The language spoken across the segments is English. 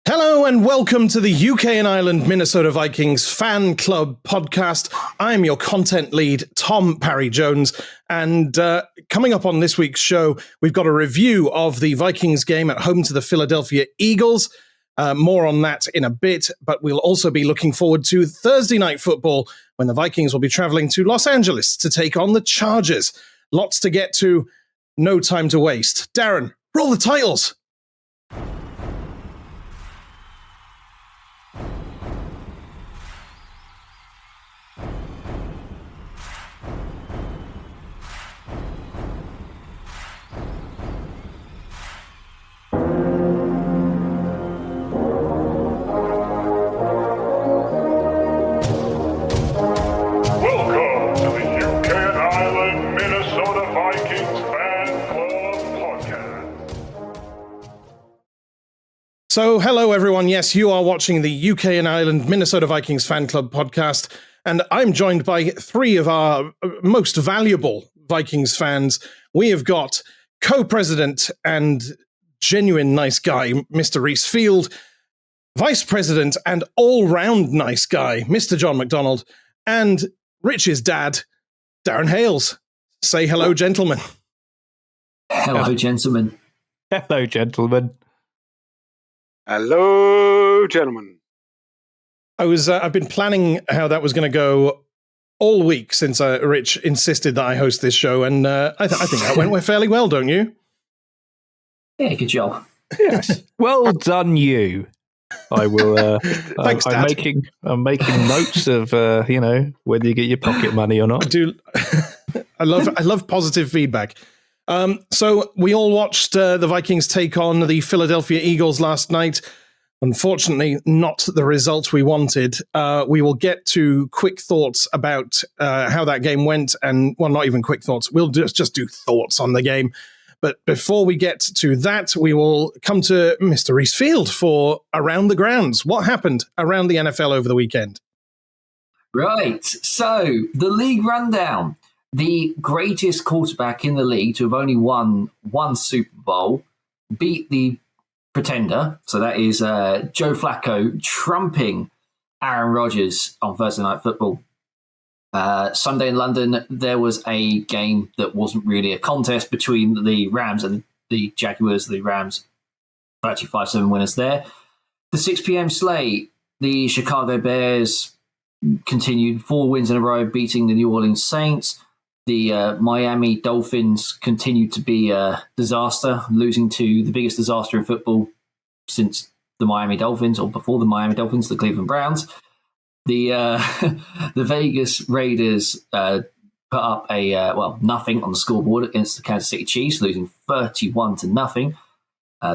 Hello and welcome to the UK and Ireland Minnesota Vikings Fan Club podcast. I'm your content lead, Tom Parry-Jones, and coming up on this week's show, we've got a review of the Vikings game at home to the Philadelphia Eagles. More on that in a bit, but we'll also be looking forward to Thursday night football when the Vikings will be traveling to Los Angeles to take on the Chargers. Lots to get to, no time to waste. Darren, roll the titles. So, hello everyone. Yes, you are watching the UK and Ireland Minnesota Vikings Fan Club podcast, and I'm joined by three of our most valuable Vikings fans. We have got co-president and genuine nice guy, Mr. Reece Field, vice president and all-round nice guy, Mr. John McDonald, and Rich's dad, Darren Hales. Say hello, gentlemen. Hello, gentlemen. Hello, gentlemen. Hello, gentlemen. I've been planning how that was going to go all week since Rich insisted that I host this show, and I think that went fairly well, don't you? Yeah, good job. Yes, well done, you. I will. Thanks, Dad. I'm making notes of whether you get your pocket money or not. I do. I love positive feedback. So we all watched the Vikings take on the Philadelphia Eagles last night. Unfortunately, not the result we wanted. We will get to quick thoughts about how that game went, and well, not even quick thoughts. We'll just do thoughts on the game. But before we get to that, we will come to Mr. Reece Field for Around the Grounds. What happened around the NFL over the weekend? Right. So the league rundown. The greatest quarterback in the league to have only won one Super Bowl beat the pretender. So that is Joe Flacco trumping Aaron Rodgers on Thursday Night Football. Sunday in London, there was a game that wasn't really a contest between the Rams and the Jaguars. The Rams 35-7 winners there. The 6 p.m. slate, the Chicago Bears continued 4 wins in a row, beating the New Orleans Saints. The Miami Dolphins continued to be a disaster, losing to the biggest disaster in football since the Miami Dolphins, or before the Miami Dolphins, the Cleveland Browns. The the Vegas Raiders put up nothing on the scoreboard against the Kansas City Chiefs, losing 31-0.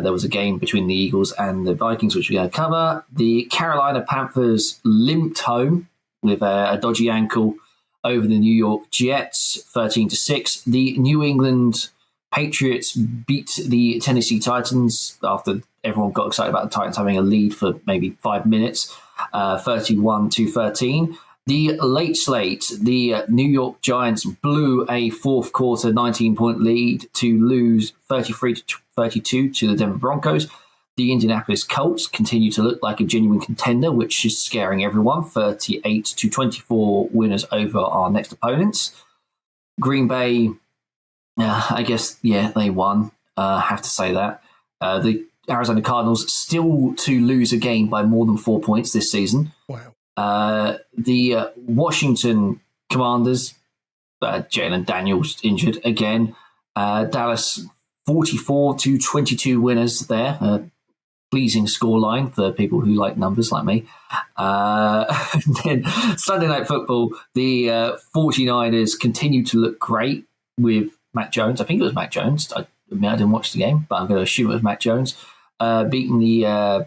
There was a game between the Eagles and the Vikings, which we're going to cover. The Carolina Panthers limped home with a dodgy ankle over the New York Jets, 13-6. The New England Patriots beat the Tennessee Titans after everyone got excited about the Titans having a lead for maybe 5 minutes, 31-13. The late slate, the New York Giants blew a fourth quarter 19-point lead to lose 33-32 to the Denver Broncos. The Indianapolis Colts continue to look like a genuine contender, which is scaring everyone. 38-24 winners over our next opponents. Green Bay, I guess, they won. Have to say that. The Arizona Cardinals still to lose a game by more than 4 points this season. Wow. The Washington Commanders, Jalen Daniels injured again. Dallas 44-22 winners there. Pleasing scoreline for people who like numbers like me. And then Sunday Night Football, the 49ers continue to look great with Mac Jones. I think it was Mac Jones. I didn't watch the game, but I'm going to assume it was Mac Jones. Beating the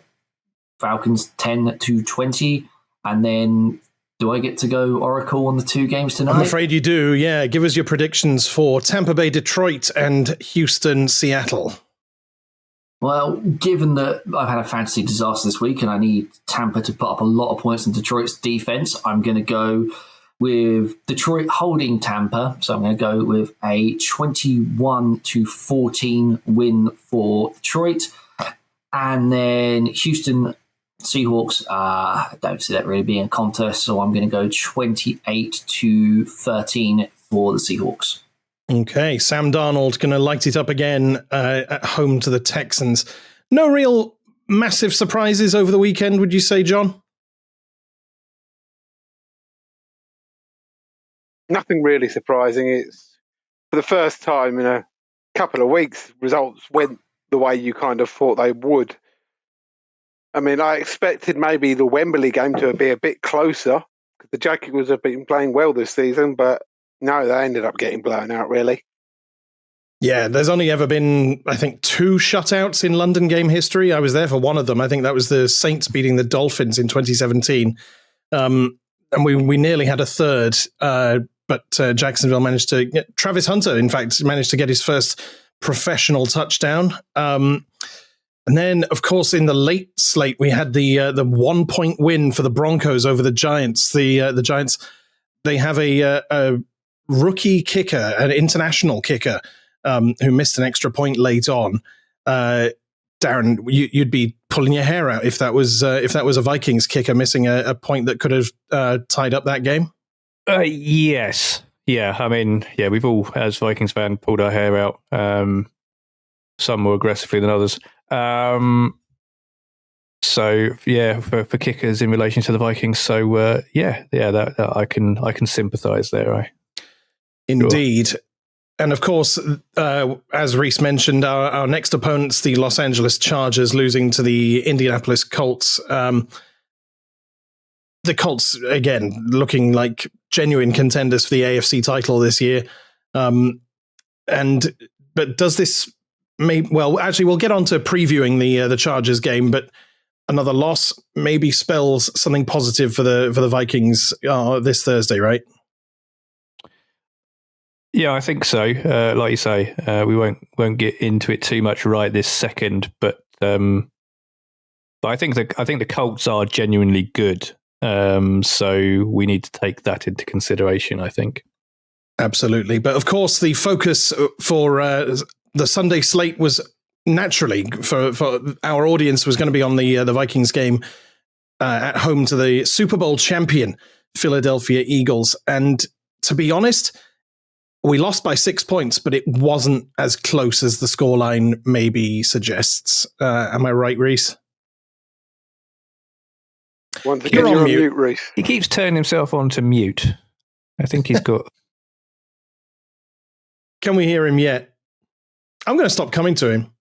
Falcons 10-20. And then do I get to go Oracle on the 2 games tonight? I'm afraid you do, yeah. Give us your predictions for Tampa Bay, Detroit, and Houston, Seattle. Well, given that I've had a fantasy disaster this week and I need Tampa to put up a lot of points in Detroit's defense, I'm going to go with Detroit holding Tampa. So I'm going to go with a 21-14 win for Detroit. And then Houston Seahawks, I don't see that really being a contest, so I'm going to go 28-13 for the Seahawks. Okay, Sam Darnold going to light it up again at home to the Texans. No real massive surprises over the weekend, would you say, John? Nothing really surprising. It's for the first time in a couple of weeks, results went the way you kind of thought they would. I mean, I expected maybe the Wembley game to be a bit closer because the Jaguars have been playing well this season, but no, they ended up getting blown out, really. Yeah, there's only ever been, I think, 2 shutouts in London game history. I was there for one of them. I think that was the Saints beating the Dolphins in 2017. And we nearly had a third, but Jacksonville managed to get Travis Hunter, in fact, managed to get his first professional touchdown. And then, of course, in the late slate, we had the 1-point win for the Broncos over the Giants. The Giants, they have a rookie kicker, an international kicker, who missed an extra point late on. Darren, you'd be pulling your hair out if that was a Vikings kicker missing a point that could have tied up that game. Yes, yeah. I mean, yeah, we've all, as Vikings fan, pulled our hair out. Some more aggressively than others. So yeah, for kickers in relation to the Vikings. So that I can sympathise there. Right? Indeed. Sure. And of course, as Reece mentioned, our next opponents, the Los Angeles Chargers, losing to the Indianapolis Colts. The Colts, again, looking like genuine contenders for the AFC title this year. But does this... actually, we'll get on to previewing the Chargers game, but another loss maybe spells something positive for the Vikings this Thursday, right? Yeah, I think so. Like you say, we won't get into it too much right this second, but I think the Colts are genuinely good, so we need to take that into consideration, I think. Absolutely, but of course, the focus for the Sunday slate was naturally for our audience was going to be on the Vikings game at home to the Super Bowl champion Philadelphia Eagles. And to be honest, we lost by 6 points, but it wasn't as close as the scoreline maybe suggests. Am I right, Reece? Once again, you're on mute, Reece. He keeps turning himself on to mute. I think he's got... Can we hear him yet? I'm going to stop coming to him.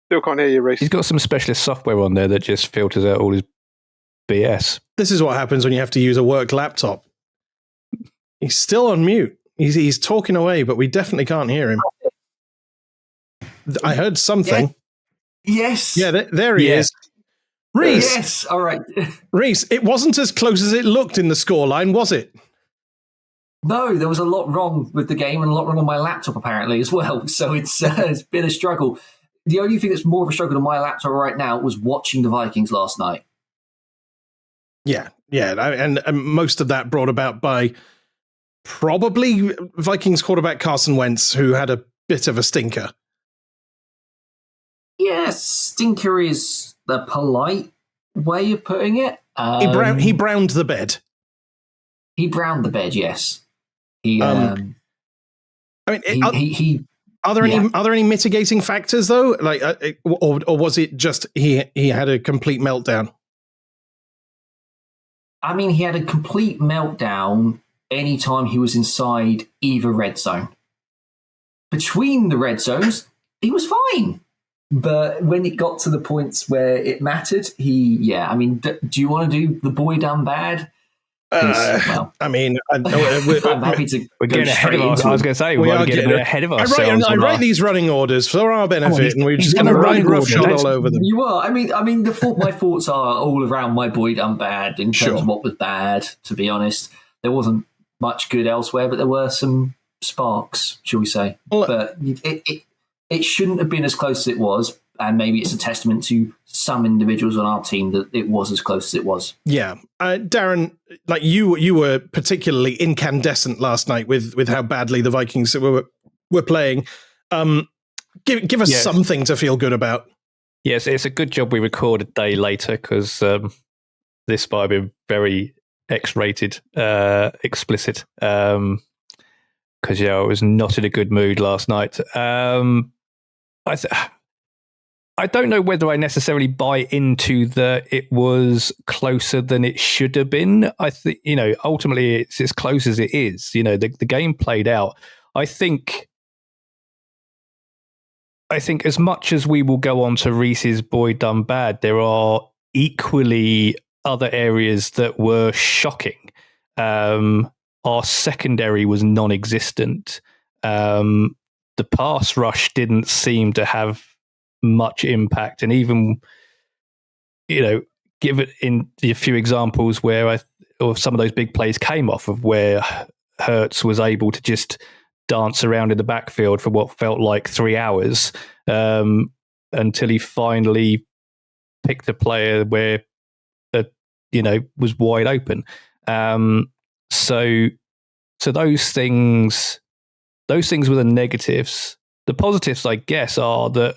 Still can't hear you, Reece. He's got some specialist software on there that just filters out all his BS. This is what happens when you have to use a work laptop. He's still on mute. He's talking away, but we definitely can't hear him. I heard something. Yes. Yeah, there he is. Reece. Yes, all right. Reece, it wasn't as close as it looked in the scoreline, was it? No, there was a lot wrong with the game and a lot wrong on my laptop apparently as well. So it's been a struggle. The only thing that's more of a struggle on my laptop right now was watching the Vikings last night. Yeah, and most of that brought about by probably Vikings quarterback Carson Wentz, who had a bit of a stinker. Yeah, stinker is the polite way of putting it. He browned the bed. He browned the bed, yes. Are there any mitigating factors though? Like, or was it just he had a complete meltdown? I mean, he had a complete meltdown anytime he was inside either red zone. Between the red zones, he was fine. But when it got to the points where it mattered, do you want to do the boy done bad? I'm happy to. We're getting ahead of ourselves. I was going to say we are getting ahead of ourselves. I write these running orders for our benefit, and we're just going to ride roughshod all over them. You are. I mean, my thoughts are all around my boy done bad in terms of what was bad. To be honest, there wasn't much good elsewhere, but there were some sparks, shall we say? Well, but it shouldn't have been as close as it was. And maybe it's a testament to some individuals on our team that it was as close as it was. Yeah. Darren, like you were particularly incandescent last night with how badly the Vikings were playing. Give us something to feel good about. Yes, it's a good job we record a day later because this might have been very X-rated, explicit. Because I was not in a good mood last night. I don't know whether I necessarily buy into it was closer than it should have been. I think ultimately it's as close as it is. The game played out. I think as much as we will go on to Reece's boy done bad, there are equally other areas that were shocking. Our secondary was non-existent. The pass rush didn't seem to have much impact, and even give it in a few examples where some of those big plays came off of where Hurts was able to just dance around in the backfield for what felt like 3 hours until he finally picked a player where was wide open. So those things were the negatives. The positives, I guess, are that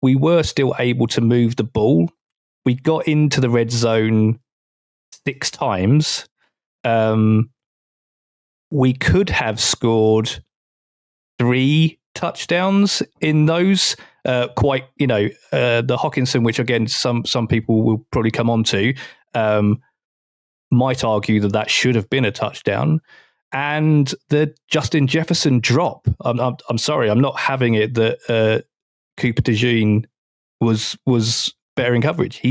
we were still able to move the ball. We got into the red zone 6 times. We could have scored 3 touchdowns in those. The Hockenson, which again some people will probably come on to, might argue that should have been a touchdown. And the Justin Jefferson drop. I'm sorry, I'm not having it that Cooper DeJean was better in coverage.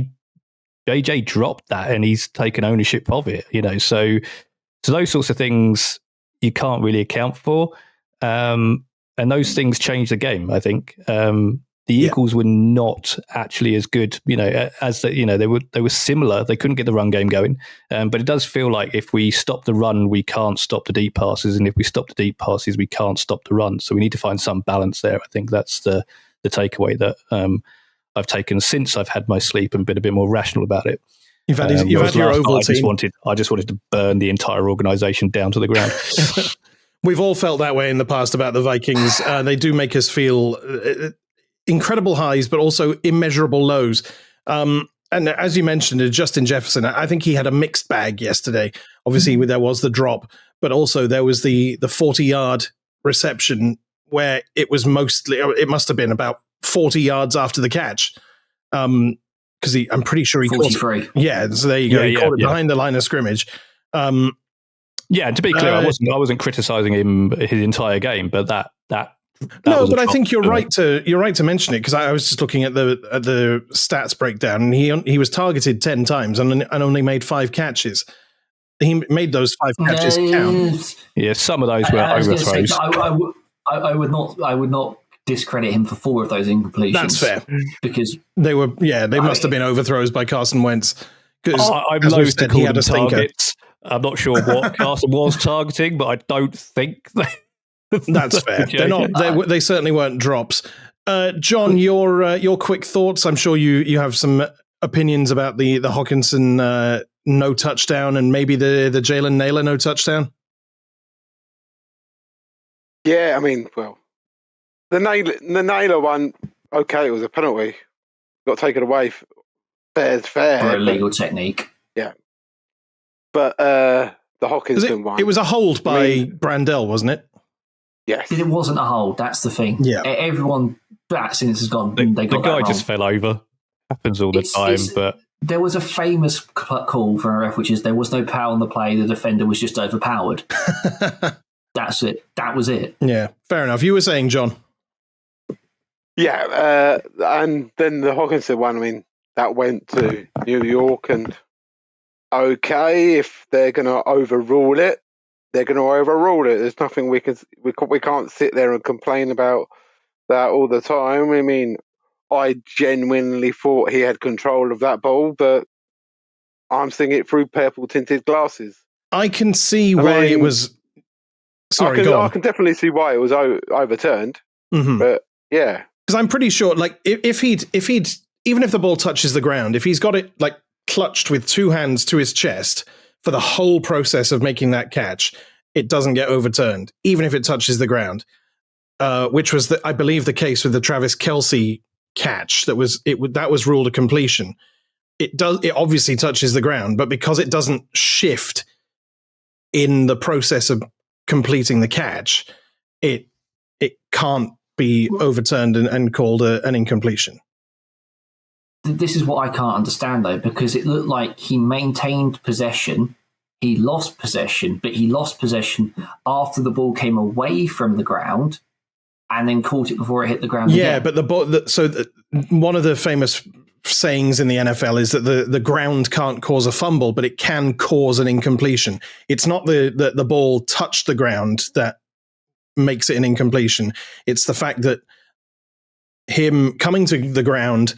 JJ dropped that and he's taken ownership of it. So those sorts of things you can't really account for. And those things change the game, I think. The Eagles were not actually as good, as they were similar. They couldn't get the run game going, but it does feel like if we stop the run, we can't stop the deep passes, and if we stop the deep passes, we can't stop the run. So we need to find some balance there. I think that's the takeaway that I've taken since I've had my sleep and been a bit more rational about it. You've had your oval team. I just wanted to burn the entire organisation down to the ground. We've all felt that way in the past about the Vikings. They do make us feel incredible highs, but also immeasurable lows. And as you mentioned, Justin Jefferson, I think he had a mixed bag yesterday. Obviously, there was the drop, but also there was the 40-yard reception where it must have been about 40 yards after the catch. Because I'm pretty sure he 43. caught it. Yeah, so there you go. He caught it behind the line of scrimmage. Yeah, and to be clear, I wasn't criticizing him his entire game, but that no, but I think you're right to mention it, because I was just looking at the stats breakdown, and he was targeted 10 times and only made 5 catches. He made those 5 catches count. Yeah, some of those were overthrows. I would not discredit him for 4 of those incompletions. That's fair, because they must have been overthrows by Carson Wentz. I'm loath to call them targets. I'm not sure what Carson was targeting, but I don't think that's fair. They're not. They certainly weren't drops. John, your quick thoughts. I'm sure you have some opinions about the Hockenson no touchdown and maybe the Jalen Naylor no touchdown. Yeah, I mean, well, the Naylor one, okay, it was a penalty. Got taken away. Fair's fair. For illegal technique. Yeah. But the Hockenson one. It was a hold by Brandell, wasn't it? Yes. It wasn't a hold. That's the thing. Yeah. Everyone, since has gone. The guy just fell over. Happens all the time. But there was a famous call from a ref, which is there was no power on the play. The defender was just overpowered. That's it. That was it. Yeah, fair enough. You were saying, John. Yeah, and then the Hockenson one. I mean, that went to New York, and okay, if they're going to overrule it, they're going to overrule it. There's nothing we can't sit there and complain about that all the time. I mean, I genuinely thought he had control of that ball, but I'm seeing it through purple tinted glasses. I can see why it was. Sorry, go on. I can definitely see why it was overturned. Mm-hmm. But yeah, because I'm pretty sure, like, if he'd even if the ball touches the ground, if he's got it like clutched with 2 hands to his chest for the whole process of making that catch, it doesn't get overturned, even if it touches the ground. which was, I believe, the case with the Travis Kelce catch that was ruled a completion. It obviously touches the ground, but because it doesn't shift in the process of completing the catch, it can't be overturned and called an incompletion. This is what I can't understand, though, because it looked like he maintained possession. He lost possession, but he lost possession after the ball came away from the ground and then caught it before it hit the ground again. But one of the famous sayings in the NFL is that the ground can't cause a fumble, but it can cause an incompletion. It's not the ball touched the ground that makes it an incompletion. It's the fact that him coming to the ground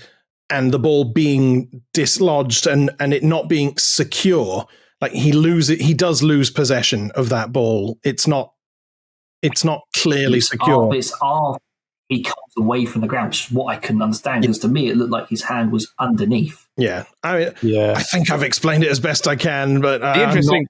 and the ball being dislodged and it not being secure, like he does lose possession of that ball. It's not clearly secure. It's after he comes away from the ground, which is what I couldn't understand, because to me it looked like his hand was underneath. Yeah. I think I've explained it as best I can, but the interesting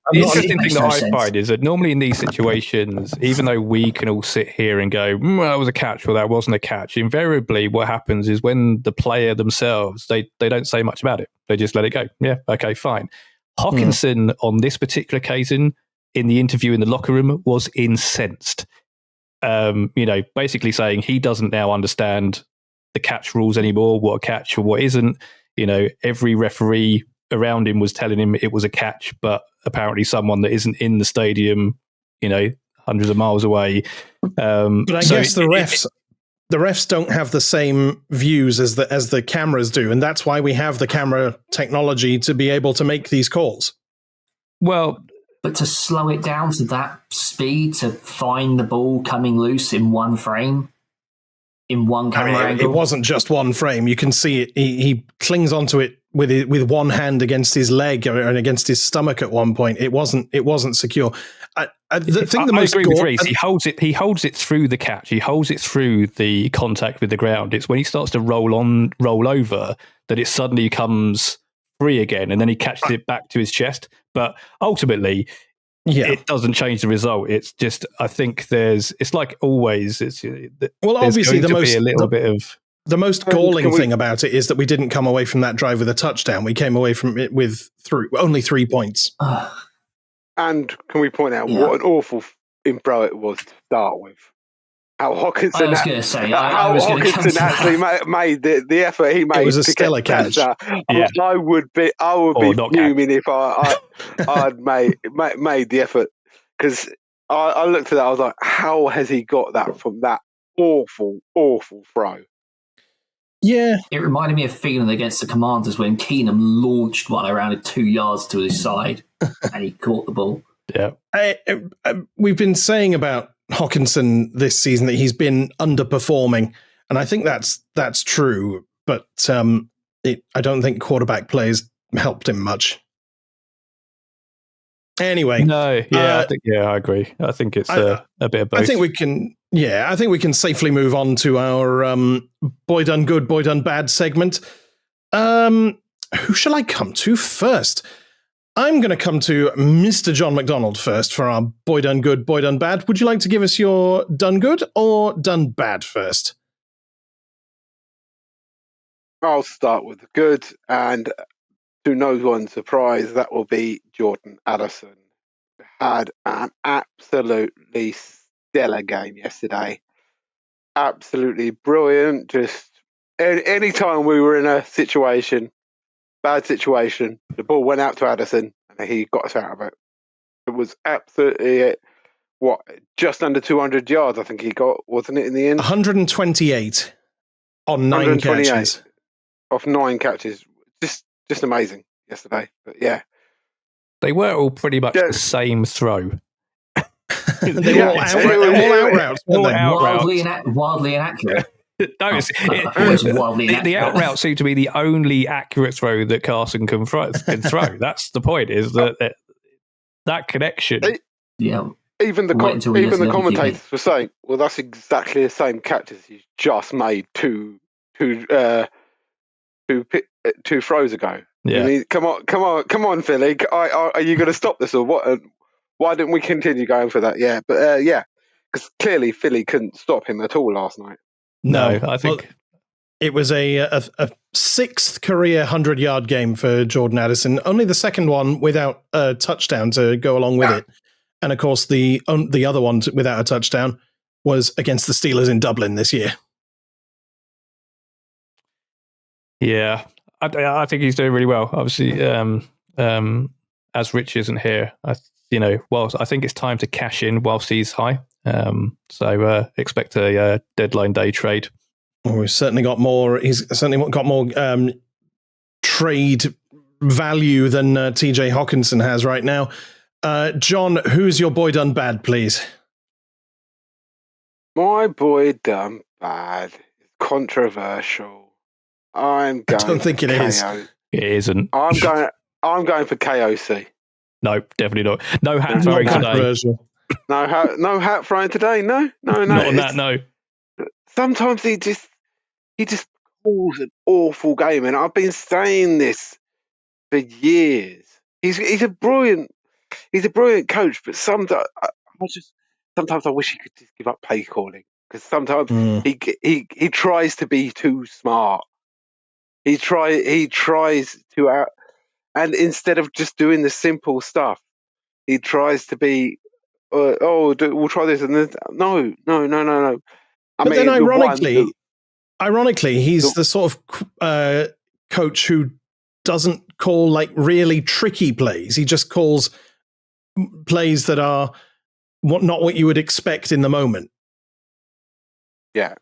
thing that I find is that normally in these situations, even though we can all sit here and go, that was a catch or that wasn't a catch, invariably what happens is when the player themselves, they don't say much about it. They just let it go. Yeah, okay, fine. Hawkinson on this particular occasion in the interview in the locker room was incensed. Basically saying he doesn't now understand the catch rules anymore, what a catch or what isn't. Every referee around him was telling him it was a catch, but apparently someone that isn't in the stadium, hundreds of miles away. But I guess the refs don't have the same views as the cameras do, and that's why we have the camera technology to be able to make these calls. Well, but to slow it down to that speed, to find the ball coming loose in one frame, in one camera angle. It wasn't just one frame. You can see it. He clings onto it with one hand against his leg and against his stomach at one point. It wasn't secure. I agree with Reece. He holds it through the catch. He holds it through the contact with the ground. It's when he starts to roll over that it suddenly comes free again, and then he catches it back to his chest. But ultimately, it doesn't change the result. It's just, I think it's like always. Obviously the most galling thing about it is that we didn't come away from that drive with a touchdown. We came away from it with only 3 points. And can we point out what an awful improv it was to start with? How Hawkinson actually made the effort he made. It was a stellar catch. I would be fuming if I'd made the effort, because I looked at that. I was like, how has he got that from that awful throw? Yeah, it reminded me of feeling against the Commanders when Keenum launched one around 2 yards to his side and he caught the ball. Yeah, we've been saying about Hawkinson this season that he's been underperforming, and I think that's true. But I don't think quarterback plays helped him much. Anyway, no, I agree. I think it's a bit of both. I think we can safely move on to our boy done good, boy done bad segment. Who shall I come to first? I'm going to come to Mr. John McDonald first for our boy done good, boy done bad. Would you like to give us your done good or done bad first? I'll start with the good, and to no one's surprise, that will be Jordan Addison. Had an absolutely stellar game yesterday. Absolutely brilliant. Just any time we were in a bad situation, the ball went out to Addison and he got us out of it. It was absolutely just under 200 yards I think he got, wasn't it, in the end? 128 on 9 catches. Off 9 catches. Just amazing yesterday. But yeah. They were all pretty much the same throw. They were all out routes. Wildly inaccurate. No, the out route seemed to be the only accurate throw that Carson can throw. That's the point, is that connection. Even the commentators were saying, well, that's exactly the same catch as he just made two throws ago. Yeah. I mean, come on, Philly. Are you going to stop this or what? Why didn't we continue going for that? Yeah, but because Because clearly Philly couldn't stop him at all last night. No, I think... Well, it was a sixth career 100-yard game for Jordan Addison. Only the second one without a touchdown to go along with it. And of course, the other one without a touchdown was against the Steelers in Dublin this year. Yeah, I think he's doing really well. Obviously, as Rich isn't here, whilst I think it's time to cash in whilst he's high. So expect a deadline day trade. Oh, he's certainly got more. He's certainly got more trade value than TJ Hawkinson has right now. John, who's your boy done bad, please? My boy done bad. Controversial. I don't think it is. It isn't. I'm going for KOC. No, definitely not. No hat throwing today. No hat throwing today. No. Not on that. No. Sometimes he just calls an awful game, and I've been saying this for years. He's a brilliant coach, but sometimes I wish he could just give up play calling, because sometimes he tries to be too smart. He tries to and instead of just doing the simple stuff, he tries to be we'll try this and then no. But then ironically, he's the sort of coach who doesn't call like really tricky plays. He just calls plays that are not what you would expect in the moment. Yeah,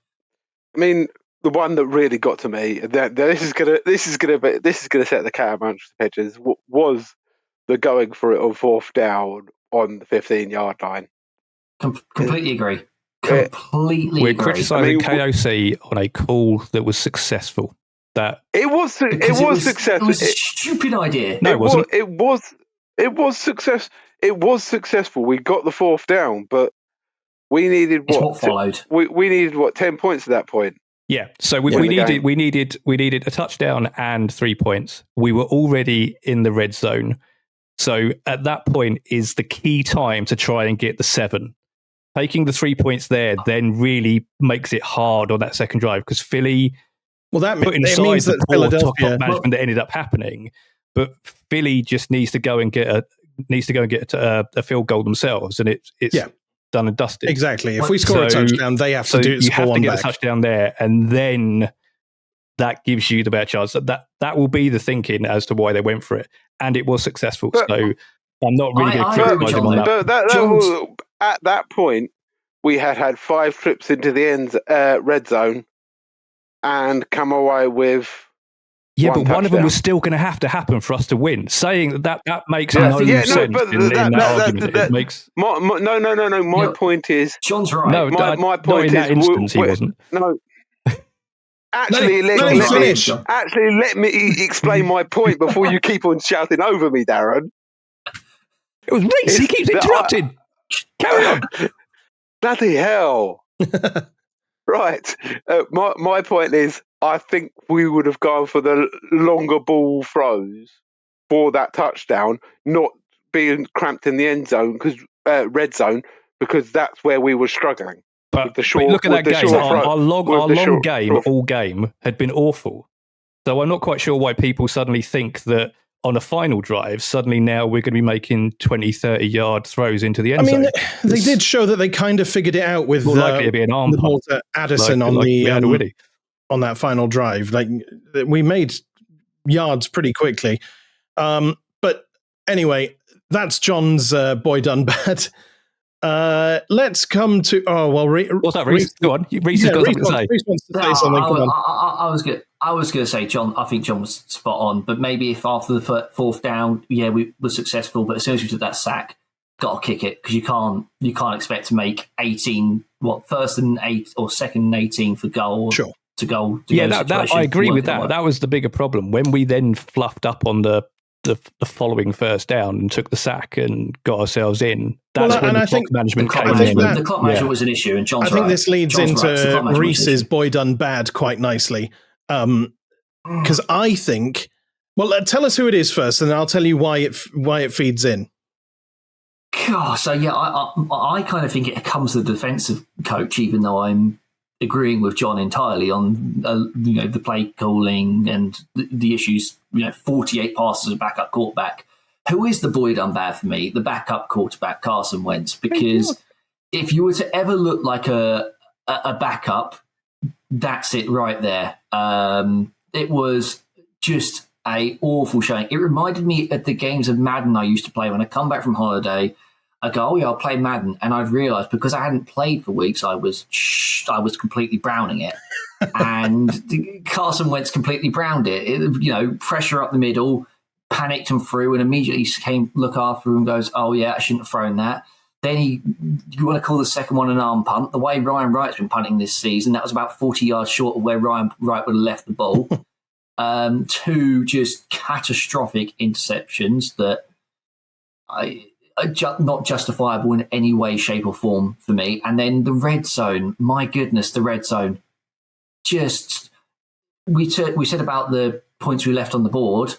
I mean, the one that really got to me, this is gonna set the cat amongst the pigeons, was the going for it on fourth down on the 15-yard line. Completely agree. Completely We're agree. criticising KOC on a call that was successful. That it was successful. It was a stupid idea. No, it wasn't. It was success. It was successful. We got the fourth down, but we needed what followed. We needed 10 points at that point. Yeah, so we needed a touchdown and 3 points. We were already in the red zone, so at that point is the key time to try and get the 7. Taking the 3 points there then really makes it hard on that second drive, because Philly put inside the poor top management that ended up happening. But Philly just needs to go and get a field goal themselves, and it's done and dusted. Exactly. If we score a touchdown, they have to do. You have to get a touchdown there, and then that gives you the better chance. That will be the thinking as to why they went for it, and it was successful. So I'm not really going to criticise him on that. But at that point, we had 5 trips into the red zone and come away with but touchdown. One of them was still going to have to happen for us to win. Saying that makes no sense in that argument. It makes no. My point is, John's right. No, my point in that instance, he wasn't. No. Actually, let me explain my point before you keep on shouting over me, Darren. It was Reece. He keeps interrupting. Carry on. Bloody hell. Right. My point is, I think we would have gone for the longer ball throws for that touchdown, not being cramped in the red zone, because that's where we were struggling. But look at that game. Our long game all game had been awful. So I'm not quite sure why people suddenly think that on a final drive, suddenly now we're going to be making 20, 30-yard throws into the end zone. They did show that they kind of figured it out with likely to be an arm the ball to Addison on that final drive. Like, we made yards pretty quickly. But anyway, that's John's boy done bad. Let's come to what's that, Reece? Go on. Reece has got something to say. Reece wants to say something. Come on. I was going to say, John. I think John was spot on. But maybe if after the fourth down, we were successful. But as soon as we took that sack, got to kick it, because you can't expect to make 18. First and 8 or second and 18 for goal. Sure. To goal. That I agree with that. That was the bigger problem when we then fluffed up on the following first down and took the sack and got ourselves in. That's when the clock management came in. The clock management was an issue, and John's I think this leads into Reece's boy done bad quite nicely. Because I think, tell us who it is first, and I'll tell you why it feeds in. God, so yeah, I kind of think it comes to the defensive coach, even though I'm agreeing with John entirely on the play calling and the issues. 48 passes as a backup quarterback. Who is the boy done bad for me? The backup quarterback, Carson Wentz, because if you were to ever look like a backup, that's it right there. It was just a awful shame. It reminded me of the games of Madden I used to play when I come back from holiday. I go, oh yeah, I'll play Madden, and I've realised because I hadn't played for weeks, I was completely browning it, and Carson Wentz completely browned it. Pressure up the middle, panicked and threw, and immediately came look after him and goes, oh yeah, I shouldn't have thrown that. Then you want to call the second one an arm punt. The way Ryan Wright's been punting this season, that was about 40 yards short of where Ryan Wright would have left the ball. Two just catastrophic interceptions that are not justifiable in any way, shape or form for me. And then the red zone, my goodness, the red zone. Just, we said about the points we left on the board.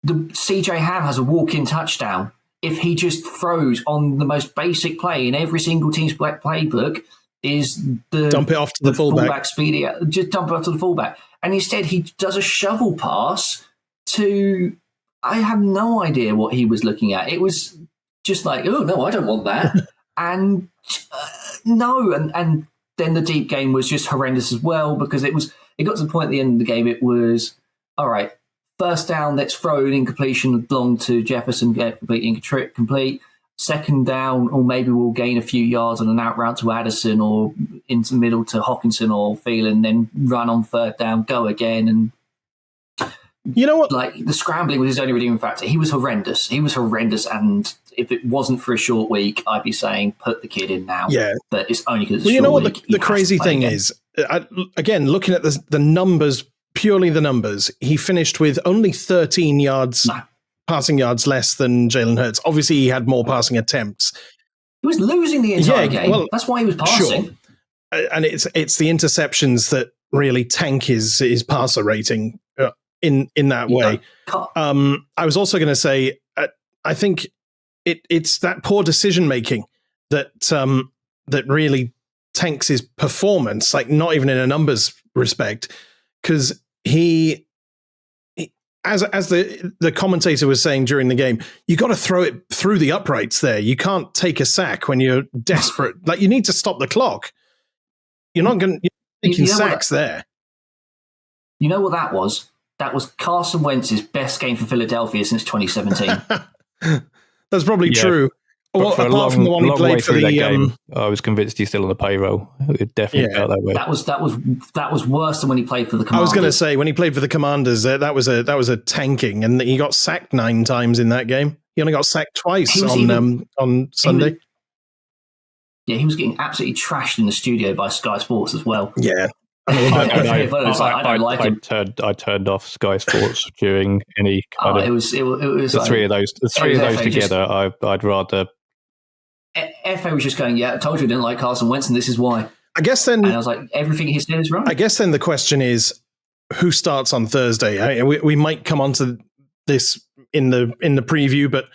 The CJ Ham has a walk-in touchdown. If he just throws on the most basic play in every single team's playbook, is the dump it off to the fullback. Speedy, just dump it off to the fullback. And instead he does a shovel pass to, I have no idea what he was looking at. It was just like, oh no, I don't want that. And no, and then the deep game was just horrendous as well, because it got to the point at the end of the game, it was, all right, first down, let's throw an incompletion long to Jefferson, get complete. Second down, or maybe we'll gain a few yards on an out route to Addison or into the middle to Hockenson or Phelan, then run on third down, go again. And you know what? Like, the scrambling was his only redeeming factor. He was horrendous. And if it wasn't for a short week, I'd be saying put the kid in now. Yeah. But it's only because it's you know what week. The crazy thing is, again, looking at the numbers, purely the numbers, he finished with only 13 yards. No. Passing yards less than Jalen Hurts. Obviously, he had more passing attempts. He was losing the entire game. Well, that's why he was passing. Sure. And it's the interceptions that really tank his passer rating in that way. I was also going to say, I think it's that poor decision making that really tanks his performance. Like, not even in a numbers respect, because he. As the commentator was saying during the game, you got to throw it through the uprights there. You can't take a sack when you're desperate. Like, you need to stop the clock. You're not going to taking sacks there. You know what that was? That was Carson Wentz's best game for Philadelphia since 2017. That's probably true. Well, for apart from the one he played for the game, I was convinced he's still on the payroll. It definitely felt that way. That was worse than when he played for the Commanders. I was going to say, when he played for the Commanders, that was a tanking, and he got sacked 9 times in that game. He only got sacked twice on Sunday. He was getting absolutely trashed in the studio by Sky Sports as well. Yeah. I turned off Sky Sports during any kind of. It was the three of those. The three of those together. I'd rather. FA was just going, yeah, I told you I didn't like Carson Wentz, and this is why. I guess then. And I was like, everything he said is right. I guess then the question is, who starts on Thursday? I mean, we might come on to this in the preview, but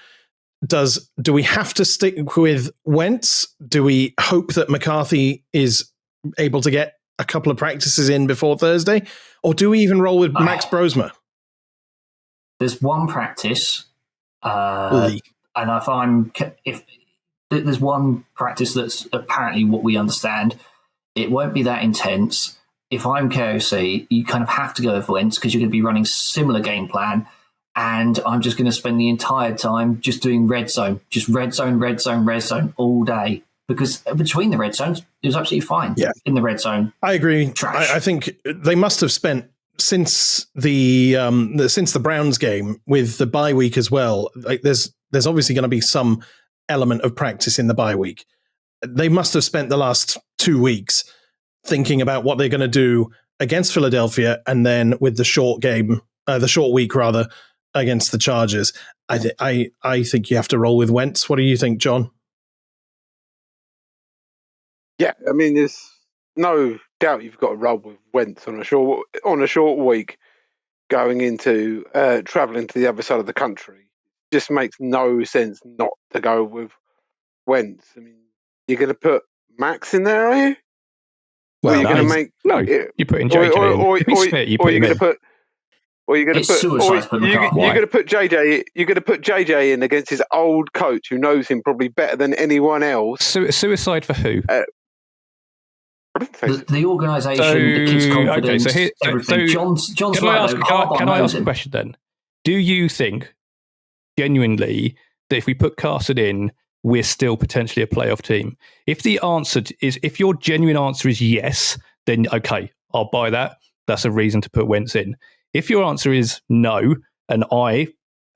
do we have to stick with Wentz? Do we hope that McCarthy is able to get a couple of practices in before Thursday, or do we even roll with Max Brosma? There's one practice, and if there's one practice that's apparently what we understand, it won't be that intense. If I'm KOC, you kind of have to go with Wentz because you're going to be running similar game plan, and I'm just going to spend the entire time just doing red zone all day. Because between the red zones, it was absolutely fine. Yeah. In the red zone, I agree. I think they must have spent since the Browns game with the bye week as well. Like, there's obviously going to be some element of practice in the bye week. They must have spent the last 2 weeks thinking about what they're going to do against Philadelphia, and then with the short week rather, against the Chargers. I think you have to roll with Wentz. What do you think, John? Yeah, I mean, there's no doubt you've got to roll with Wentz on a short week going into travelling to the other side of the country. Just makes no sense not to go with Wentz. I mean, you're going to put Max in there, are you? Well, or you're going to make you put in JJ. or If he's fit, you put you're him going in. to put. Or you're going It's to put, suicide for McCarthy. you're going to put JJ. You're going to put JJ in against his old coach, who knows him probably better than anyone else. Suicide for who? I didn't say The organisation, the kids' confidence, everything. John's right, though. Can I ask a question then? Do you think genuinely that if we put Carson in, we're still potentially a playoff team? If your genuine answer is yes, then okay, I'll buy that. That's a reason to put Wentz in. If your answer is no, and I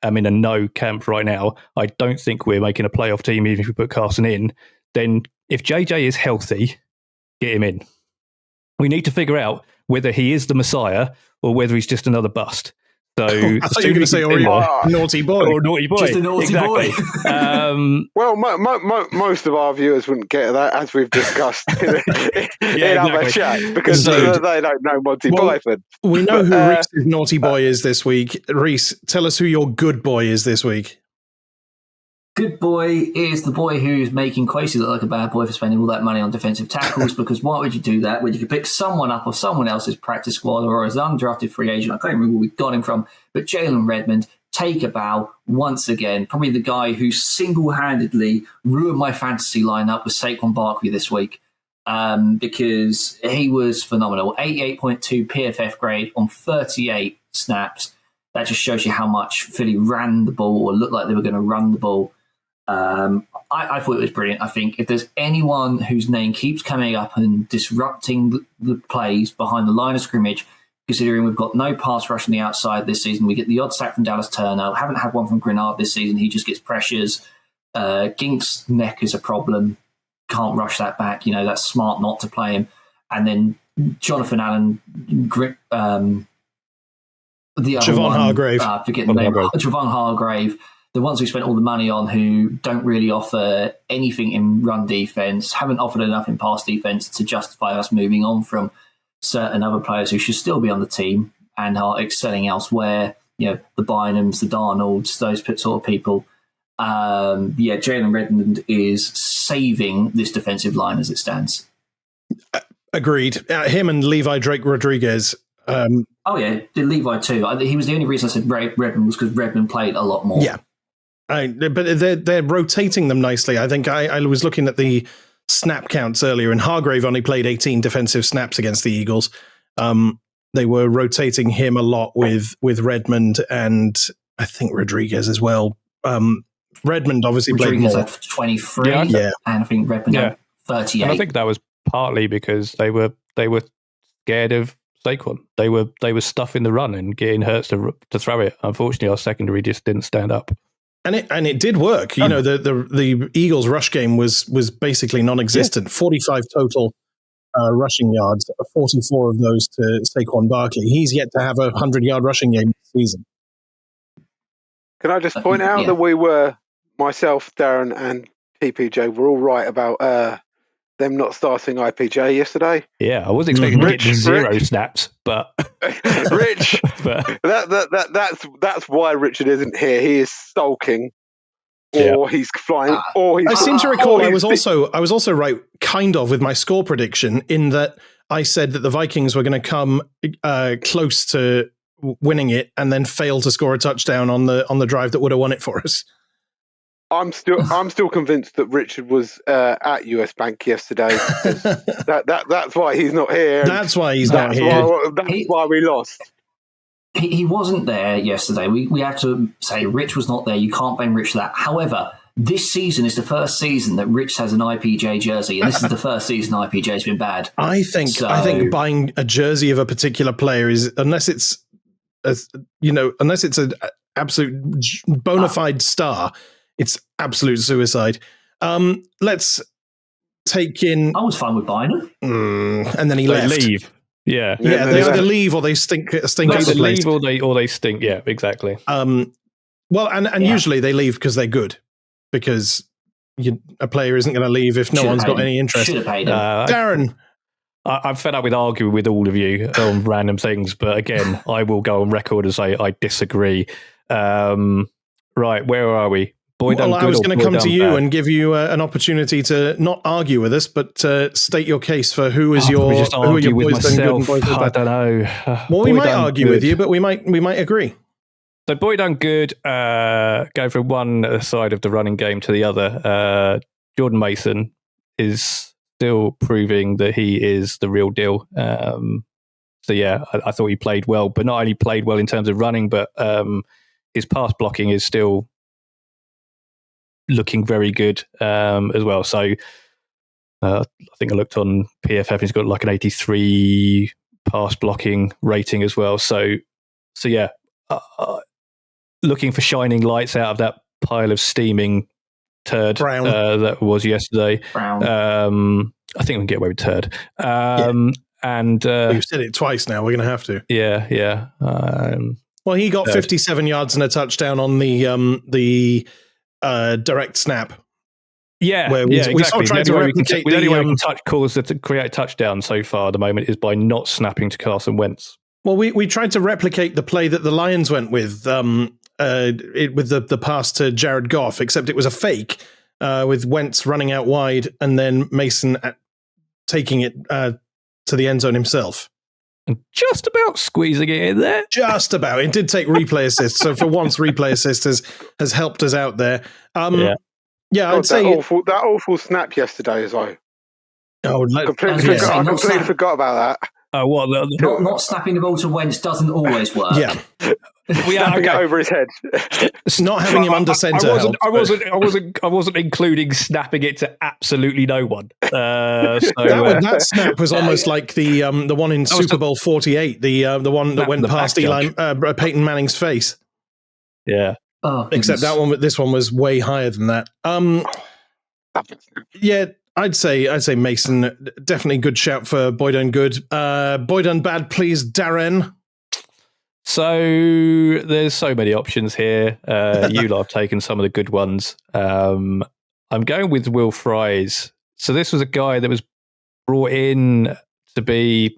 am in a no camp right now, I don't think we're making a playoff team even if we put Carson in, then if JJ is healthy, get him in. We need to figure out whether he is the Messiah or whether he's just another bust. So I thought you were going to say, naughty boy. Or naughty boy. Just a naughty boy. Well, most of our viewers wouldn't get that, as we've discussed in other chat, because they don't know Monty Python. We know who Reece's naughty boy is this week. Reece, tell us who your good boy is this week. Good boy is the boy who's making Quasey look like a bad boy for spending all that money on defensive tackles, because why would you do that when you could pick someone up or someone else's practice squad or as an undrafted free agent? I can't remember where we got him from, but Jalen Redmond, take a bow once again. Probably the guy who single-handedly ruined my fantasy lineup with Saquon Barkley this week, because he was phenomenal. 88.2 PFF grade on 38 snaps. That just shows you how much Philly ran the ball or looked like they were going to run the ball. I thought it was brilliant. I think if there's anyone whose name keeps coming up and disrupting the plays behind the line of scrimmage, considering we've got no pass rush on the outside this season, we get the odd sack from Dallas Turner. Haven't had one from Grenard this season. He just gets pressures. Gink's neck is a problem. Can't rush that back. That's smart not to play him. And then Jonathan Allen, the other Javon one, Hargrave. Forget the name. Javon Hargrave. The ones we spent all the money on, who don't really offer anything in run defense, haven't offered enough in pass defense to justify us moving on from certain other players who should still be on the team and are excelling elsewhere. The Bynums, the Darnolds, those sort of people. Jalen Redmond is saving this defensive line as it stands. Agreed. Him and Levi Drake Rodriguez. The Levi too. He was the only reason I said Redmond was because Redmond played a lot more. Yeah. But they're rotating them nicely. I think I was looking at the snap counts earlier, and Hargrave only played 18 defensive snaps against the Eagles. They were rotating him a lot with Redmond and I think Rodriguez as well. Redmond obviously Rodriguez played more. had 23, and I think Redmond had 38. And I think that was partly because they were scared of Saquon. They were stuffing the run and getting Hurts to throw it. Unfortunately, our secondary just didn't stand up. And it did work. The Eagles' rush game was basically non-existent. Yeah. 45 total rushing yards, 44 of those to Saquon Barkley. He's yet to have a 100-yard rushing game this season. Can I just point out that we were, myself, Darren, and TPJ, were all right about them not starting IPJ yesterday. Yeah, I wasn't expecting to get zero snaps, but Rich, that's why Richard isn't here. He is sulking, or he's flying, or he's. I seem to recall I was also right, kind of, with my score prediction in that I said that the Vikings were going to come close to winning it and then fail to score a touchdown on the drive that would have won it for us. I'm still convinced that Richard was at US Bank yesterday. That's why he's not here. That's why he's not here. That's why we lost. He wasn't there yesterday. We have to say Rich was not there. You can't blame Rich for that. However, this season is the first season that Rich has an IPJ jersey, and this is the first season IPJ's been bad. I think buying a jersey of a particular player is, unless it's an absolute bona fide star, it's absolute suicide. Let's take in. I was fine with buying them, and then he left. Leave. Yeah. They either leave or they stink up the place. Leave or they stink. Yeah, exactly. Usually they leave because they're good, because a player isn't going to leave if no one's got any interest. Should have paid him. Darren. I'm fed up with arguing with all of you on random things, but again, I will go on record and say I disagree. Right, where are we? Boyd Well, done I good was or going to Boyd come to done you bad? and give you an opportunity to not argue with us, but state your case for who is I'll probably just who are argue your with boys done good and myself. boys done I bad. don't know. Well, we Boyd might done argue with good. you, but we might agree. So Boyd done good. Go from one side of the running game to the other. Jordan Mason is still proving that he is the real deal. So yeah, I thought he played well, but not only played well in terms of running, but his pass blocking is still looking very good as well. So I think I looked on PFF, he's got like an 83 pass blocking rating as well. So yeah, looking for shining lights out of that pile of steaming turd that was yesterday. Brown. I think we can get away with turd. And You've said it twice now. We're going to have to. Yeah. Well, he got 57 yards and a touchdown on the direct snap. Yeah, exactly. We the only way we can to create a touchdown so far at the moment is by not snapping to Carson Wentz. Well, we tried to replicate the play that the Lions went with the pass to Jared Goff, except it was a fake with Wentz running out wide and then Mason taking it to the end zone himself. And just about squeezing it in there. Just about. It did take replay assist. So for once, replay assist has helped us out there. I'd say that awful snap yesterday as well. Completely forgot about that. Not snapping the ball to Wentz doesn't always work. Yeah. Snapping it over his head. Not having him under center. I wasn't including snapping it to absolutely no one. That snap was almost like the one in Super Bowl 48, the one that went past Peyton Manning's face. Yeah. Oh, except this one was way higher than that. Yeah, I'd say Mason, definitely good shout for Boyd done good. Boyd done bad, please, Darren. So there's so many options here. You lot have taken some of the good ones. I'm going with Will Fries. So this was a guy that was brought in to be,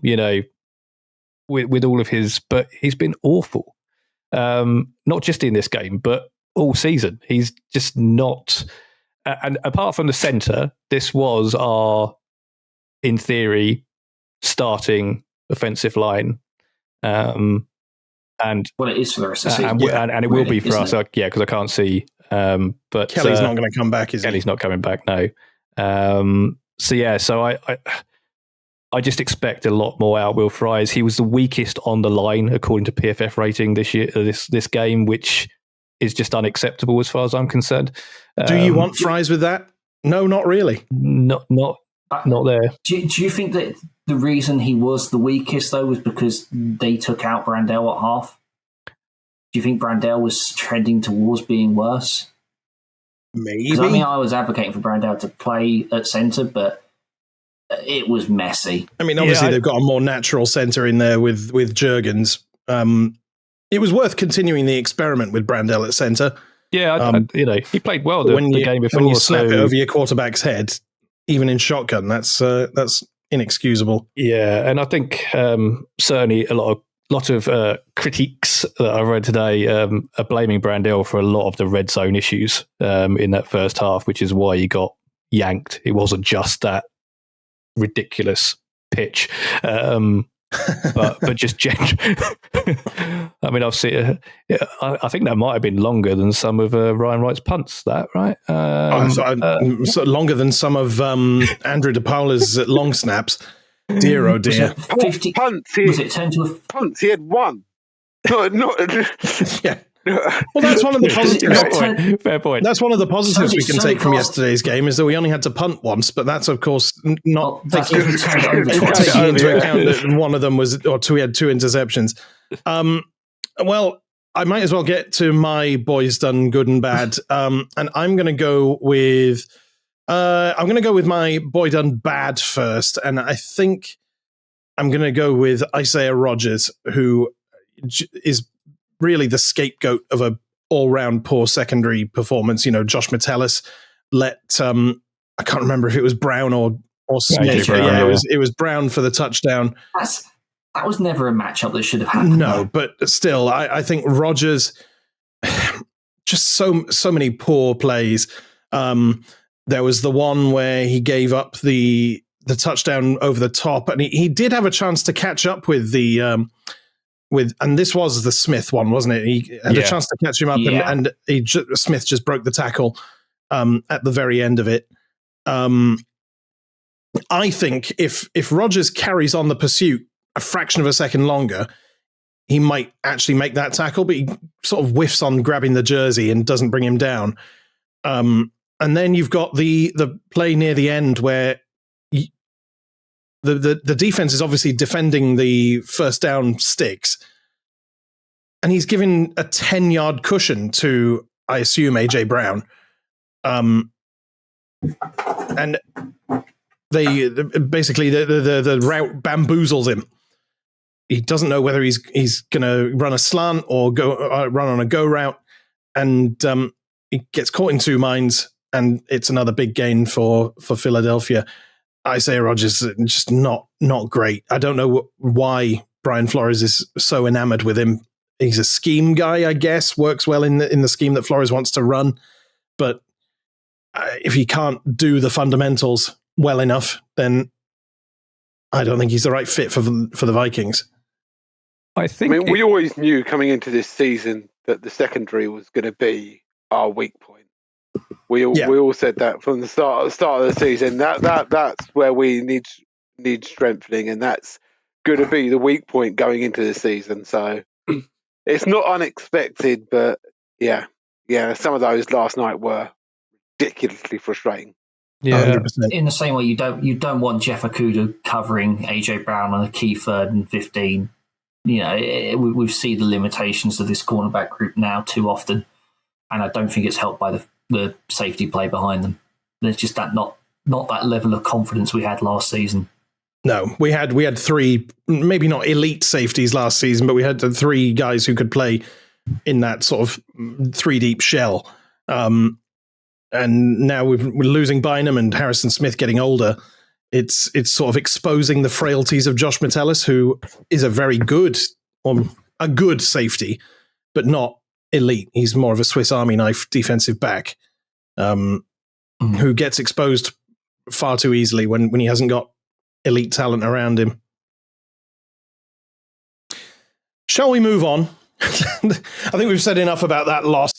with all of his, but he's been awful. Not just in this game, but all season. He's just not. And apart from the centre, this was our, in theory, starting offensive line. It is for the rest of the season. And it will be for us, because I can't see. But Kelly's not going to come back, is he? Kelly's not coming back, no. So I just expect a lot more out of Will Fries. He was the weakest on the line, according to PFF rating this year, this game, which is just unacceptable as far as I'm concerned. Do you want Fries with that? No, not really. Not there. Do you think that the reason he was the weakest, though, was because they took out Brandell at half? Do you think Brandell was trending towards being worse? Maybe. I was advocating for Brandell to play at centre, but it was messy. Obviously they've got a more natural centre in there with Jurgens. It was worth continuing the experiment with Brandell at centre. Yeah, he played well the game before. When you snap it over your quarterback's head, even in shotgun, that's inexcusable. Yeah, and I think certainly a lot of critiques that I read today are blaming Brandell for a lot of the red zone issues in that first half, which is why he got yanked. It wasn't just that ridiculous pitch, but just generally. I've seen. I think that might have been longer than some of Ryan Wright's punts. That right? Longer than some of Andrew DePaula's long snaps. Dear, oh dear. 50 punts. Was it 10 to a punts? He had one. Yeah. Well, that's one of the positives. Fair point. That's one of the positives we can take from yesterday's game is that we only had to punt once, but that's of course not taking into account that one of them we had two interceptions. Well, I might as well get to my boys done good and bad, and I'm going to go with my boy done bad first, and I think I'm going to go with Isaiah Rodgers, who is really the scapegoat of a all-round poor secondary performance. Josh Metellus let I can't remember if it was Brown or Smith. It was Brown for the touchdown. That was never a matchup that should have happened. No, but still, I think Rodgers. just so many poor plays. There was the one where he gave up the touchdown over the top, and he did have a chance to catch up with and this was the Smith one, wasn't it? He had a chance to catch him up, and Smith just broke the tackle at the very end of it. I think if Rodgers carries on the pursuit a fraction of a second longer, he might actually make that tackle, but he sort of whiffs on grabbing the jersey and doesn't bring him down. And then you've got the play near the end where the defense is obviously defending the first down sticks, and he's given a 10-yard cushion to, I assume, AJ Brown. And basically the route bamboozles him. He doesn't know whether he's going to run a slant or run on a go route, and he gets caught in two minds, and it's another big gain for Philadelphia. Isaiah Rodgers is just not great. I don't know why Brian Flores is so enamored with him. He's a scheme guy, I guess, works well in the scheme that Flores wants to run, but if he can't do the fundamentals well enough, then I don't think he's the right fit for the Vikings. I mean, we always knew coming into this season that the secondary was going to be our weak point. We all said that from the start of the season. That's where we need strengthening, and that's going to be the weak point going into the season. So it's not unexpected, but yeah, some of those last night were ridiculously frustrating. Yeah, 100%. In the same way, you don't want Jeff Okudah covering AJ Brown on a key 3rd and 15. We've seen the limitations of this cornerback group now too often, and I don't think it's helped by the safety play behind them. There's just not that level of confidence we had last season. No, we had three, maybe not elite safeties last season, but we had the three guys who could play in that sort of 3-deep shell. And now we're losing Bynum and Harrison Smith getting older. It's sort of exposing the frailties of Josh Metellus, who is a very good, a good safety, but not elite. He's more of a Swiss Army knife defensive back, who gets exposed far too easily when he hasn't got elite talent around him. Shall we move on? I think we've said enough about that loss.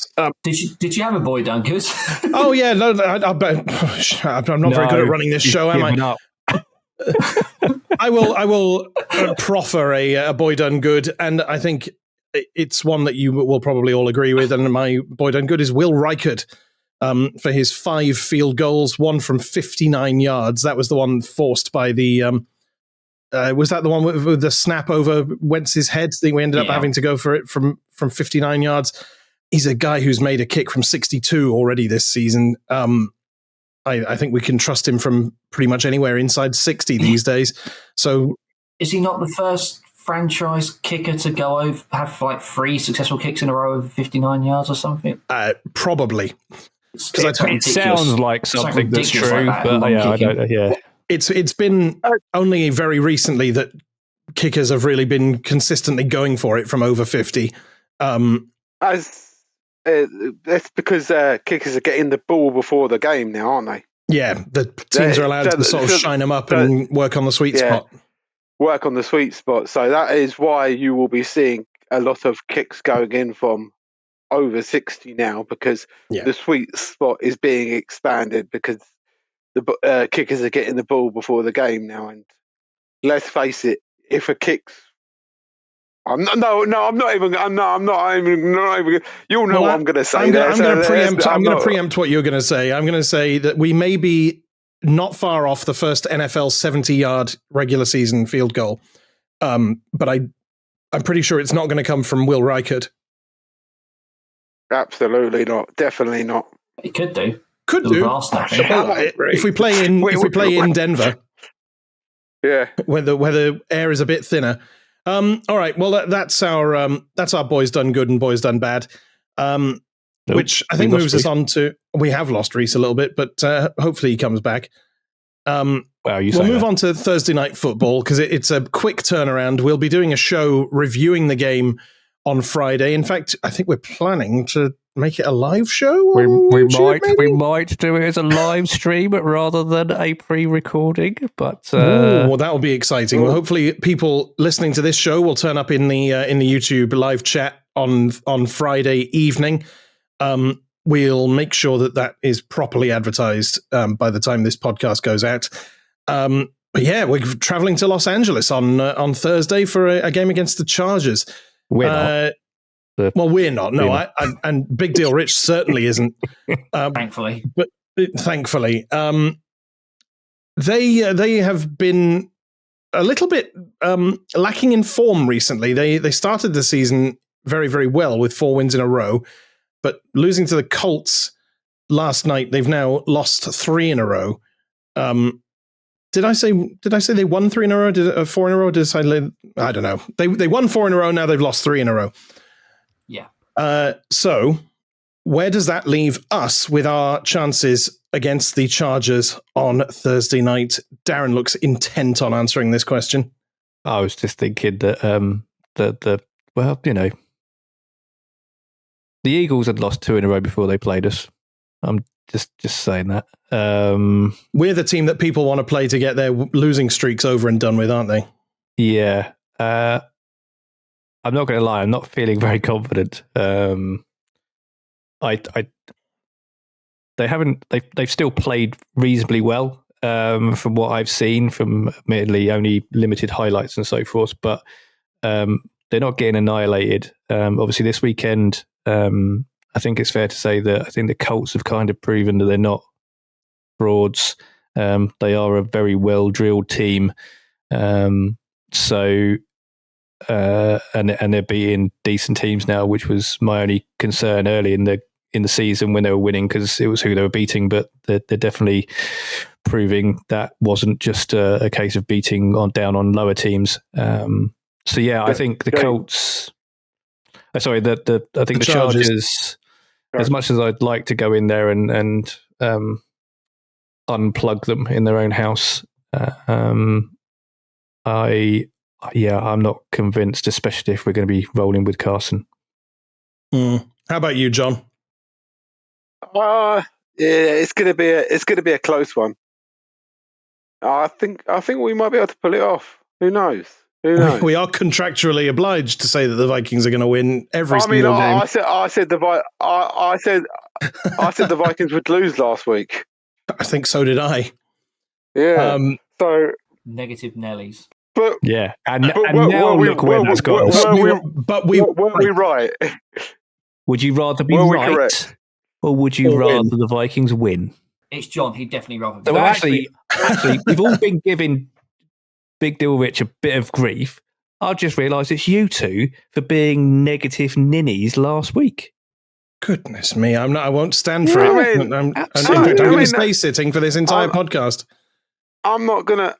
Did you have a boy done good? Oh yeah, no, I'm not very good at running this show, am I? I will proffer a boy done good, and I think it's one that you will probably all agree with. And my boy done good is Will Reichard for his 5 field goals, one from 59 yards. That was the one forced by the. Was that the one with the snap over Wentz's head? I think we ended up having to go for it from 59 yards. He's a guy who's made a kick from 62 already this season. I think we can trust him from pretty much anywhere inside 60 these days. So, is he not the first franchise kicker to have like 3 successful kicks in a row over 59 yards or something? Probably. It sounds like something that's true, like that, but I don't know. Yeah. It's been only very recently that kickers have really been consistently going for it from over 50. That's because kickers are getting the ball before the game now, aren't they? Yeah, the teams are allowed to sort of shine them up and work on the sweet spot. Work on the sweet spot. So that is why you will be seeing a lot of kicks going in from over 60 now, because the sweet spot is being expanded because the kickers are getting the ball before the game now. And let's face it, if a kick's I'm not even. You'll know what I'm going to say. I'm going to preempt what you're going to say. I'm going to say that we may be not far off the first NFL 70-yard regular season field goal, but I'm pretty sure it's not going to come from Will Reichard. Absolutely not. Definitely not. It could do. Could do. If we play in Denver, where the air is a bit thinner. All right. Well, that's our boys done good and boys done bad, which I think moves us on to. We have lost Reece a little bit, but hopefully he comes back. We'll move on to Thursday night football because it's a quick turnaround. We'll be doing a show reviewing the game on Friday. In fact, I think we're planning to make it a live show? We YouTube, might do it as a live stream rather than a pre-recording, but Ooh, that will be exciting. Well, hopefully, people listening to this show will turn up in the YouTube live chat on Friday evening. We'll make sure that is properly advertised by the time this podcast goes out. But yeah, we're traveling to Los Angeles on Thursday for a game against the Chargers. we're not. Well, we're not. No, and Big Deal Rich certainly isn't. Thankfully. But thankfully, they have been a little bit lacking in form recently. They started the season very, very well with 4 wins in a row, but losing to the Colts last night, they've now lost 3 in a row. Did I say they won 3 in a row? 4 in a row? I don't know. They won 4 in a row. Now they've lost 3 in a row. Yeah. So where does that leave us with our chances against the Chargers on Thursday night? Darren looks intent on answering this question. I was just thinking that the Eagles had lost 2 in a row before they played us. I'm just saying that. We're the team that people want to play to get their losing streaks over and done with, aren't they? Yeah. I'm not going to lie. I'm not feeling very confident. They've still played reasonably well from what I've seen, from admittedly only limited highlights and so forth, but they're not getting annihilated. Obviously this weekend, I think it's fair to say that I think the Colts have kind of proven that they're not frauds. They are a very well-drilled team. And they're beating decent teams now, which was my only concern early in the season when they were winning, because it was who they were beating. But they're definitely proving that wasn't just a case of beating down on lower teams. I think the Colts. I think the Chargers. As much as I'd like to go in there and unplug them in their own house, I'm not convinced, especially if we're going to be rolling with Carson. How about you, John? Yeah, it's going to be a close one. I think we might be able to pull it off. Who knows? We are contractually obliged to say that the Vikings are going to win every single game. I said the Vikings would lose last week. I think so did I. Yeah. So negative Nellies. But yeah, and now look where that's got us. Were we right? Would you rather be right, or would you rather the Vikings win? It's John. He'd definitely rather. So actually, we've all been giving Big Deal Rich a bit of grief. I just realised it's you two for being negative ninnies last week. Goodness me, I won't stand for it. I'm going to stay sitting for this entire podcast. I'm not gonna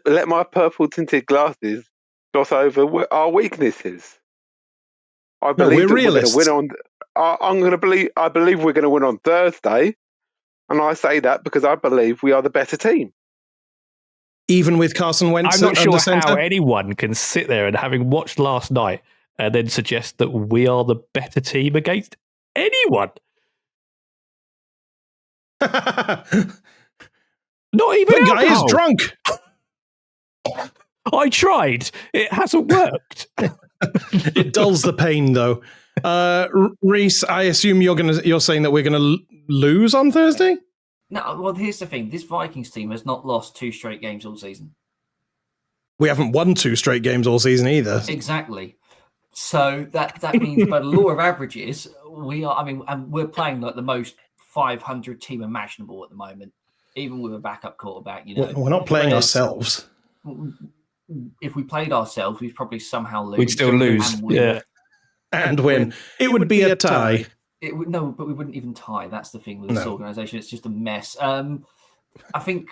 let my purple tinted glasses gloss over our weaknesses. I believe we're going to win on. I believe we're going to win on Thursday, and I say that because I believe we are the better team. Even with Carson Wentz, I'm not sure how anyone can sit there and, having watched last night, and then suggest that we are the better team against anyone. Not even the guy is drunk. I tried. It hasn't worked. It dulls the pain, though. Reece, I assume you're saying that we're gonna lose on Thursday? No. Well, here's the thing: this Vikings team has not lost 2 straight games all season. We haven't won 2 straight games all season either. Exactly. So that means, by the law of averages, we are. I mean, and we're playing like the most 500 team imaginable at the moment, even with a backup quarterback. We're not playing ourselves. If we played ourselves, we'd probably somehow lose. We'd still lose, and win. It would be a tie. It would but we wouldn't even tie. That's the thing with this organisation; it's just a mess. I think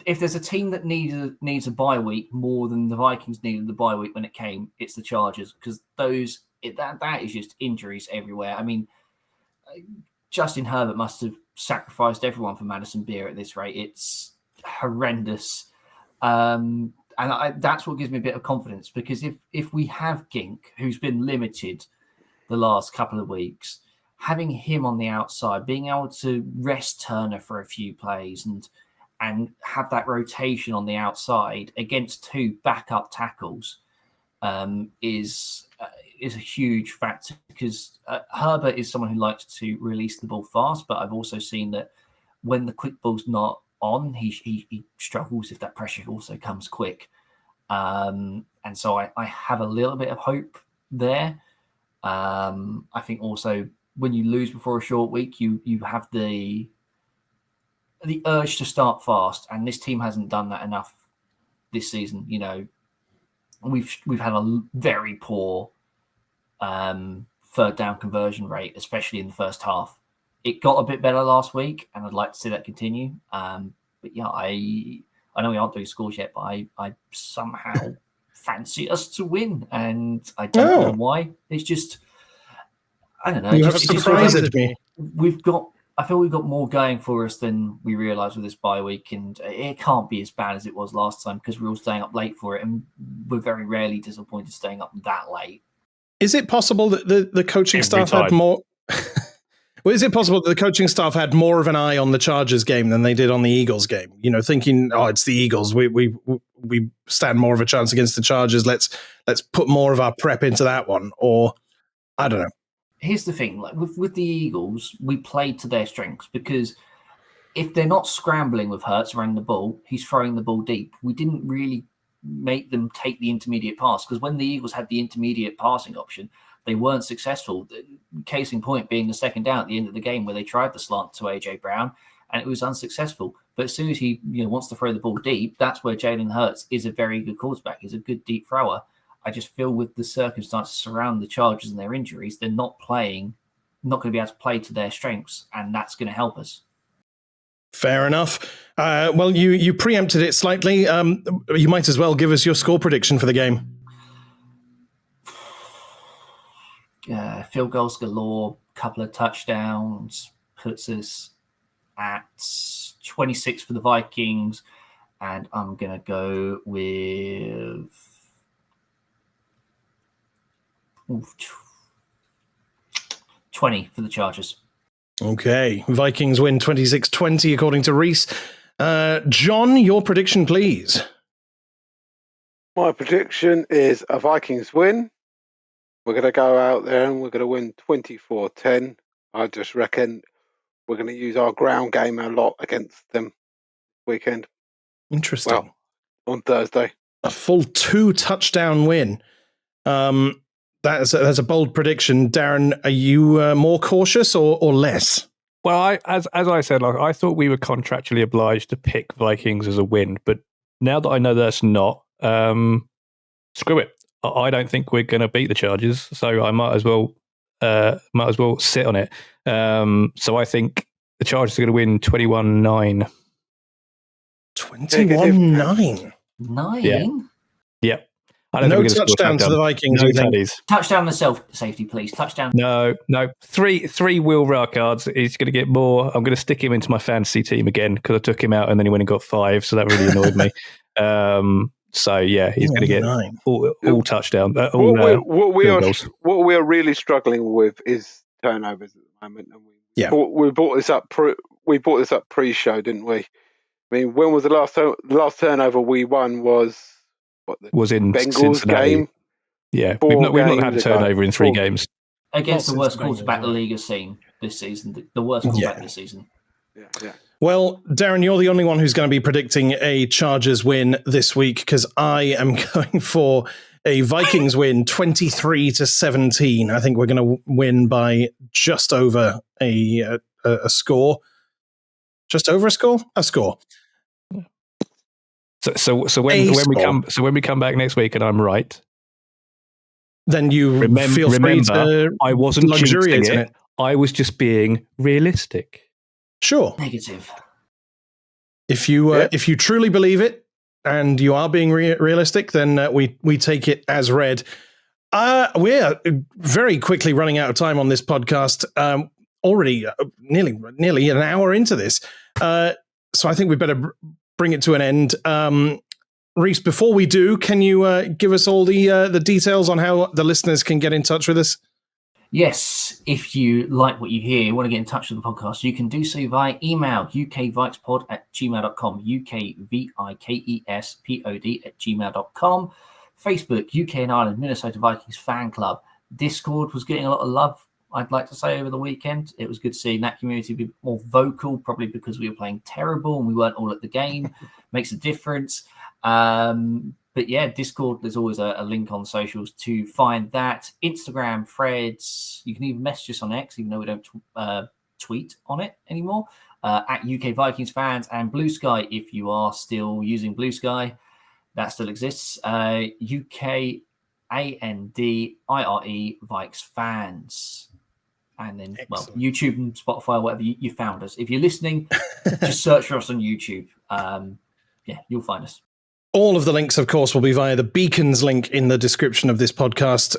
if there's a team that needs a bye week more than the Vikings needed the bye week when it came, it's the Chargers, because that is just injuries everywhere. I mean, Justin Herbert must have sacrificed everyone for Madison Beer at this rate. It's horrendous. And that's what gives me a bit of confidence, because if we have Gink, who's been limited the the last couple of weeks, having him on the outside, being able to rest Turner for a few plays and have that rotation on the outside against two backup tackles is a huge factor, because Herbert is someone who likes to release the ball fast, but I've also seen that when the quick ball's not on, he struggles if that pressure also comes quick. And so I have a little bit of hope there. I think also when you lose before a short week, you have the urge to start fast, and this team hasn't done that enough this season. You know, we've had a very poor third down conversion rate, especially in the first half. It got a bit better last week, and I'd like to see that continue. But yeah, I know we aren't doing scores yet, but I somehow fancy us to win, and I don't know why. It's just, I don't know. You have surprised me. I feel we've got more going for us than we realise with this bye week, and it can't be as bad as it was last time because we're all staying up late for it, and we're very rarely disappointed staying up that late. Is it possible that the coaching staff had more? Well, is it possible that the coaching staff had more of an eye on the Chargers game than they did on the Eagles game? You know, thinking, oh, it's the Eagles. We stand more of a chance against the Chargers. Let's put more of our prep into that one. Or I don't know. Here's the thing: like with the Eagles, we played to their strengths, because if they're not scrambling with Hurts around the ball, he's throwing the ball deep. We didn't really make them take the intermediate pass, because when the Eagles had the intermediate passing option, they weren't successful. Case in point being the second down at the end of the game where they tried the slant to AJ Brown and it was unsuccessful. But as soon as he wants to throw the ball deep, that's where Jalen Hurts is a very good quarterback. He's a good deep thrower. I just feel with the circumstances surrounding the Chargers and their injuries, they're not going to be able to play to their strengths, and that's going to help us. Fair enough. Well, you preempted it slightly. You might as well give us your score prediction for the game. Field goals galore, couple of touchdowns, puts us at 26 for the Vikings, and I'm going to go with 20 for the Chargers. Okay. Vikings win 26-20 according to Reece. John, your prediction, please. My prediction is a Vikings win. We're going to go out there and we're going to win 24-10. I just reckon we're going to use our ground game a lot against them weekend. Interesting. Well, on Thursday. A full 2-touchdown win. That's a bold prediction. Darren, are you more cautious or less? Well, as I said, like I thought we were contractually obliged to pick Vikings as a win, but now that I know that's not, screw it. I don't think we're going to beat the Chargers, so I might as well sit on it. So I think the Chargers are going to win 21-9. 21-9? 9? Yeah. No touchdown to the Vikings. No tutties. Touchdown to safety, please. Touchdown. No. Three Will Rickards. He's going to get more. I'm going to stick him into my fantasy team again because I took him out and then he went and got 5, so that really annoyed me. So yeah, he's going to get all touchdown. What we are really struggling with is turnovers at the moment. And we brought this up. We brought this up pre-show, didn't we? I mean, when was the last turnover we won? Was in Bengals Cincinnati. game? Yeah, we've not had a turnover in 3 games against the worst quarterback the league has seen this season. The worst quarterback this season. Yeah. Well, Darren, you're the only one who's going to be predicting a Chargers win this week because I am going for a Vikings win 23-17. I think we're going to win by just over a score. Just over a score? A score. So when we come back next week and I'm right, then you feel free to I wasn't luxuriate in it. I was just being realistic. Sure. Negative. If you truly believe it and you are being realistic, then we take it as read. We're very quickly running out of time on this podcast. Already nearly an hour into this, so I think we better bring it to an end. Reece, before we do, can you give us all the details on how the listeners can get in touch with us? Yes, if you like what you hear, want to get in touch with the podcast, you can do so via email, ukvikespod@gmail.com, ukvikespod@gmail.com, Facebook, UK and Ireland Minnesota Vikings Fan Club. Discord was getting a lot of love, I'd like to say, over the weekend. It was good seeing that community be more vocal, probably because we were playing terrible and we weren't all at the game. Makes a difference. But yeah, Discord, there's always a link on socials to find that. Instagram, Threads, you can even message us on X, even though we don't tweet on it anymore, at UK Vikings fans, and Blue Sky, if you are still using Blue Sky, that still exists. UKANDIRE Vikes fans. And then, well, YouTube and Spotify, whatever you found us. If you're listening, just search for us on YouTube. Yeah, you'll find us. All of the links, of course, will be via the Beacons link in the description of this podcast.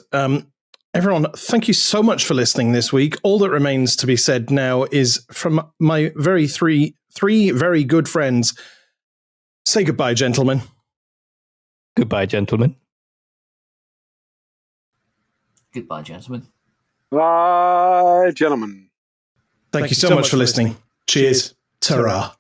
Everyone, thank you so much for listening this week. All that remains to be said now is from my three very good friends. Say goodbye, gentlemen. Goodbye, gentlemen. Goodbye, gentlemen. Bye, gentlemen. Thank you so much for listening. Cheers. Ta-ra.